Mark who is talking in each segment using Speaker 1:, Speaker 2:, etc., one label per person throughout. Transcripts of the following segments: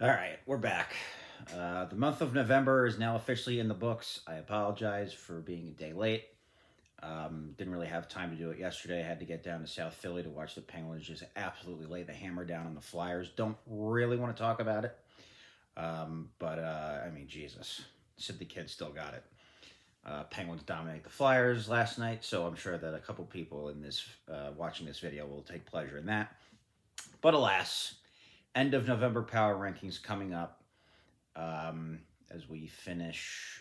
Speaker 1: All right, we're back. The month of November is now officially in the books. I apologize for being a day late. Didn't really have time to do it yesterday. I had to get down to South Philly to watch the Penguins just absolutely lay the hammer down on the Flyers. Don't really want to talk about it. But I mean, Jesus. Said the kid still got it. Penguins dominate the Flyers last night, so I'm sure that a couple people in this watching this video will take pleasure in that. But alas, end of November power rankings coming up as we finish.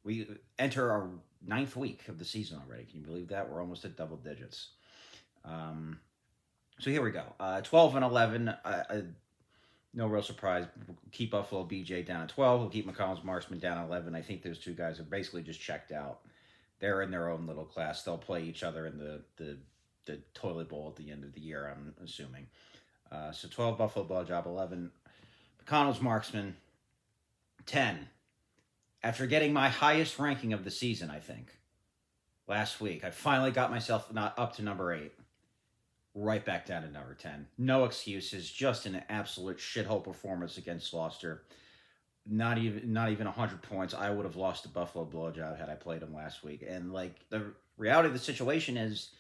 Speaker 1: We enter our ninth week of the season already. Can you believe that? We're almost at double digits. Um, so here we go. 12 and 11. No real surprise. We'll keep Buffalo BJ down at 12. We'll keep McCollum's Marksman down at 11. I think those two guys are basically just checked out. They're in their own little class. They'll play each other in the toilet bowl at the end of the year, I'm assuming. So 12 Buffalo Blowjob, 11 McConnell's Marksman, 10. After getting my highest ranking of the season, I think, last week, I finally got myself not up to number 8. Right back down to number 10. No excuses, just an absolute shithole performance against Gloucester. Not even 100 points. I would have lost to Buffalo Blowjob had I played him last week. And like the reality of the situation is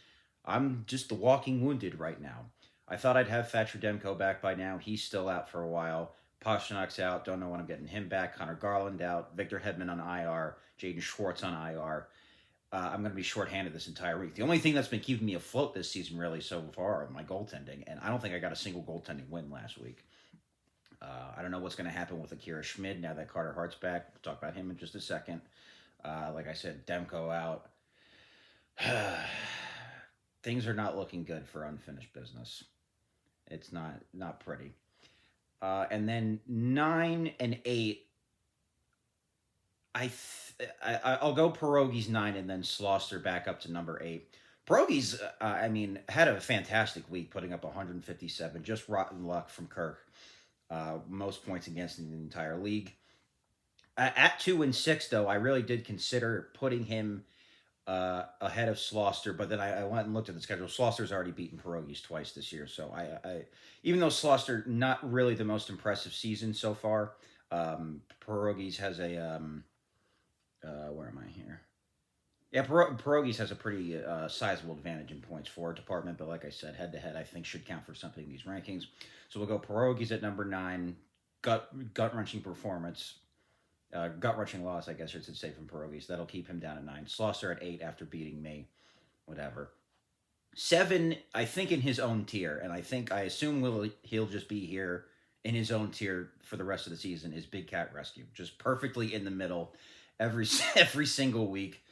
Speaker 1: I'm just the walking wounded right now. I thought I'd have Thatcher Demko back by now. He's still out for a while. Pasternak's out. Don't know when I'm getting him back. Connor Garland out. Victor Hedman on IR. Jaden Schwartz on IR. I'm going to be shorthanded this entire week. The only thing that's been keeping me afloat this season, really, so far, my goaltending. And I don't think I got a single goaltending win last week. I don't know what's going to happen with Akira Schmid now that Carter Hart's back. We'll talk about him in just a second. Like I said, Demko out. Things are not looking good for unfinished business. It's not pretty. And then 9 and 8. I'll go Pierogies 9 and then Slauster back up to number 8. Pierogies, had a fantastic week, putting up 157. Just rotten luck from Kirk. Most points against in the entire league. At 2 and 6, though, I really did consider putting him ahead of Slauster, but then I went and looked at the schedule. Slauster's already beaten Pierogies twice this year, so I even though Slauster not really the most impressive season so far, Pierogies has a where am I here? Yeah, Pierogies has a pretty sizable advantage in points forward department, but like I said, head to head, I think should count for something in these rankings. So we'll go Pierogies at number 9, gut wrenching performance. Gut wrenching loss, I guess I should say, from Pierogies. That'll keep him down at 9. Slauster at 8 after beating me. Whatever. 7, I think, in his own tier, and I assume he'll just be here in his own tier for the rest of the season, is Big Cat Rescue. Just perfectly in the middle every single week.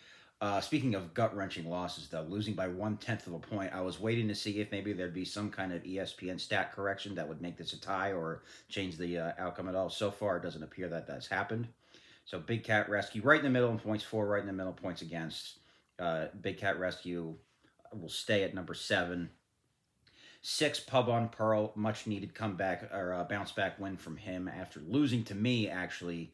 Speaker 1: Speaking of gut wrenching losses, though, losing by 1/10 of a point, I was waiting to see if maybe there'd be some kind of ESPN stat correction that would make this a tie or change the outcome at all. So far, it doesn't appear that that's happened. So Big Cat Rescue right in the middle in points for, right in the middle points against. Big Cat Rescue will stay at number 7. 6, Pub on Pearl, much needed comeback or bounce back win from him after losing to me, actually.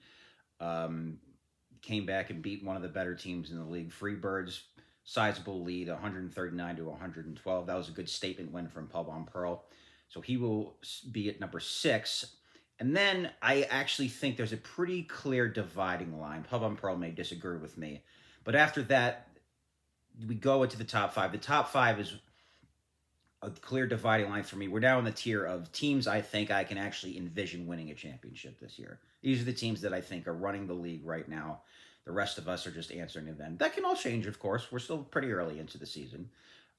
Speaker 1: Came back and beat one of the better teams in the league. Freebirds, sizable lead, 139 to 112. That was a good statement win from Pub on Pearl. So he will be at number 6. And then I actually think there's a pretty clear dividing line. Pub on Pearl may disagree with me. But after that, we go into the top 5. The top 5 is a clear dividing line for me. We're now in the tier of teams I think I can actually envision winning a championship this year. These are the teams that I think are running the league right now. The rest of us are just answering to them. That can all change, of course. We're still pretty early into the season.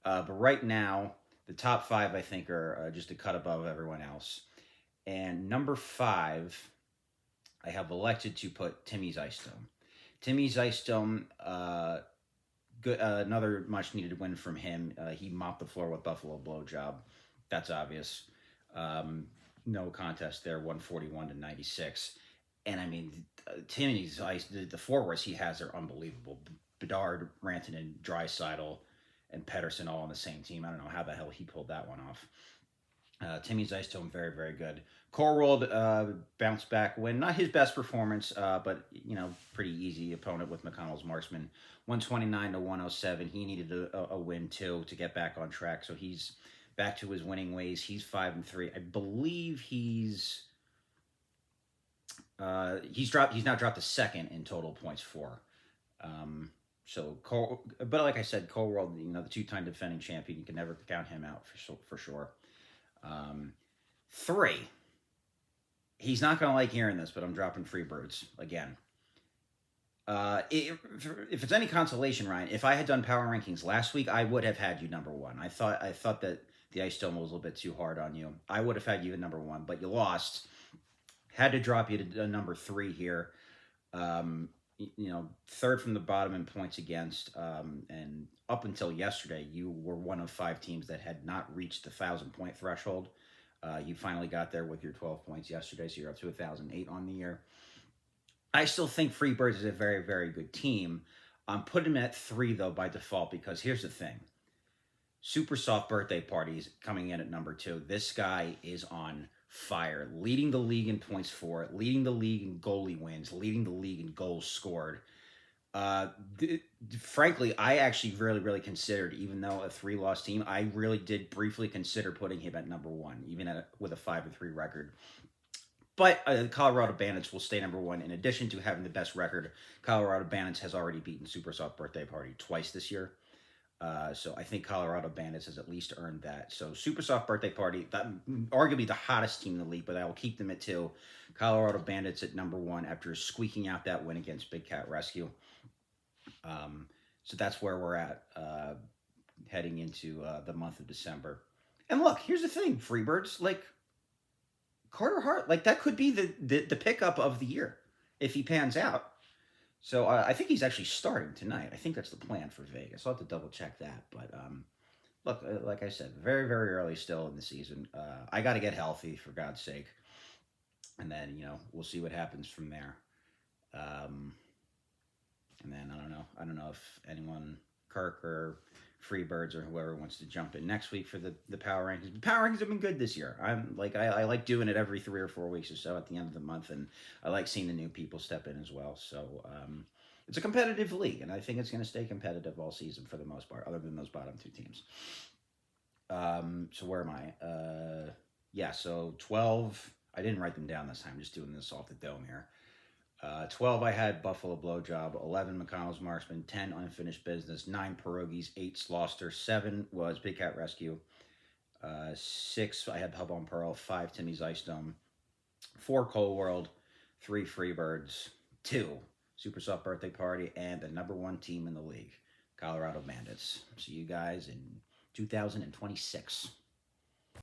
Speaker 1: But right now, the top 5, I think, are just a cut above everyone else. And number 5, I have elected to put Timmy Zeistone. Timmy Zeistone, good, another much-needed win from him. He mopped the floor with Buffalo Blowjob. That's obvious. No contest there, 141 to 96. And I mean, Timmy's ice. The forwards he has are unbelievable. Bedard, Rantanen, Draisaitl, and Pedersen all on the same team. I don't know how the hell he pulled that one off. Timmy Zeistone, very, very good. Corworld, bounce back win. Not his best performance, but, pretty easy opponent with McConnell's Marksman. 129 to 107. He needed a win, too, to get back on track. So he's back to his winning ways. He's 5-3. I believe he's He's now dropped the second in total points for. Um, so Cole, but like I said, Cole World, the two-time defending champion, you can never count him out for sure. Um, Three, he's not going to like hearing this, but I'm dropping Freebirds again. If it's any consolation, Ryan, if I had done power rankings last week, I would have had you number one. I thought that the Ice Dome was a little bit too hard on you. I would have had you at number one, but you lost. Had to drop you to number three here. Third from the bottom in points against, and up until yesterday, you were one of five teams that had not reached the 1,000 point threshold. You finally got there with your 12 points yesterday, so you're up to 1,008 on the year. I still think Freebirds is a very, very good team. I'm putting him at three, though, by default, because here's the thing. Super Soft Birthday Parties coming in at number two. This guy is on fire, leading the league in points for, leading the league in goalie wins, leading the league in goals scored. Frankly, I actually really, really considered, even though a three-loss team, I really did briefly consider putting him at number one, even with a 5-3 record. But the Colorado Bandits will stay number one. In addition to having the best record, Colorado Bandits has already beaten Super Soft Birthday Party twice this year. So I think Colorado Bandits has at least earned that. So Super Soft Birthday Party, arguably the hottest team in the league, but I will keep them at two. Colorado Bandits at number one after squeaking out that win against Big Cat Rescue. So that's where we're at heading into the month of December. And look, here's the thing, Freebirds, like Carter Hart, like that could be the pickup of the year if he pans out. So I think he's actually starting tonight. I think that's the plan for Vegas. I'll have to double check that. But look, like I said, very, very early still in the season. I got to get healthy, for God's sake. And then, we'll see what happens from there. And then I don't know if anyone, Kirk or Freebirds or whoever wants to jump in next week for the power rankings. The power rankings have been good this year. I like doing it every 3 or 4 weeks or so at the end of the month, and I like seeing the new people step in as well. So it's a competitive league, and I think it's going to stay competitive all season for the most part, other than those bottom two teams. So where am I? Yeah, so 12. I didn't write them down this time. I'm just doing this off the dome here. 12, I had Buffalo Blowjob. 11, McConnell's Marksman. 10, Unfinished Business. 9, Pierogies. 8, Slauster. 7 was Big Cat Rescue. 6, I had Hub on Pearl. 5, Timmy's Ice Dome. 4, Cold World. 3, Freebirds. 2, Super Soft Birthday Party. And the number one team in the league, Colorado Bandits. See you guys in 2026.